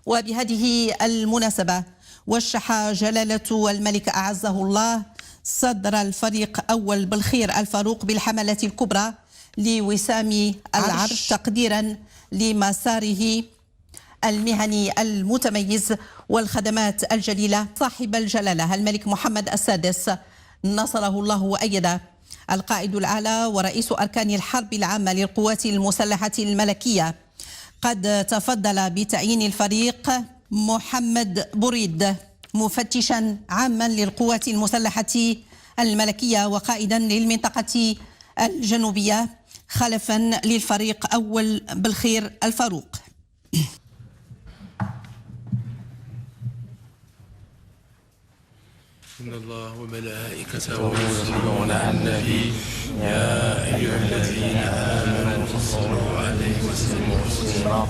وبهذه المناسبة وشح جلالة الملك أعزه الله صدر الفريق أول بالخير الفاروق بالحملة الكبرى لوسام العرش تقديرا لمساره المهني المتميز والخدمات الجليلة. صاحب الجلالة الملك محمد السادس نصره الله وأيده القائد الأعلى ورئيس أركان الحرب العامة للقوات المسلحة الملكية قد تفضل بتعيين الفريق محمد بريد مفتشا عاما للقوات المسلحة الملكية وقائدا للمنطقة الجنوبية خلفا للفريق أول بالخير الفاروق. إن الله وملائكته يصلون على النبي يا أيها الذين آمنوا صلوا عليه وسلموا تسليما.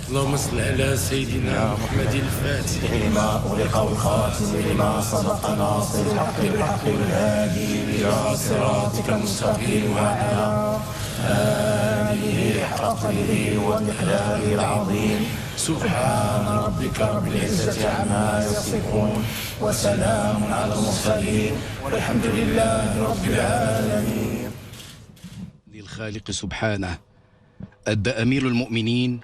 اللهم صل على سيدنا محمد الفاتح لما أغلق والخاتم لما سبق ناصر الحق بالحق والهادي إلى صراطك المستقيم وعلى آله حق قدره ومقداره العظيم. سبحان ربك رب العزة عما يصفون وسلام على المرسلين والحمد لله رب العالمين. للخالق سبحانه أدى أمير المؤمنين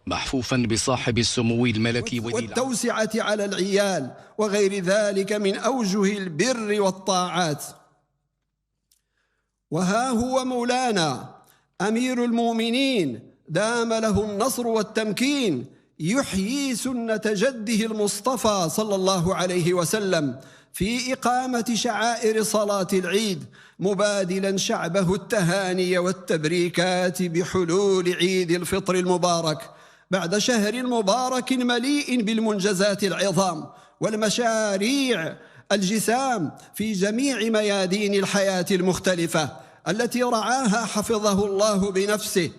محفوفا بصاحب السمو الملكي والتوسعة على العيال وغير ذلك من أوجه البر والطاعات. وها هو مولانا أمير المؤمنين دام له النصر والتمكين يحيي سنة جده المصطفى صلى الله عليه وسلم في إقامة شعائر صلاة العيد، مبادلا شعبه التهاني والتبريكات بحلول عيد الفطر المبارك بعد شهر مبارك مليء بالمنجزات العظام والمشاريع الجسام في جميع ميادين الحياة المختلفة التي رعاها حفظه الله بنفسه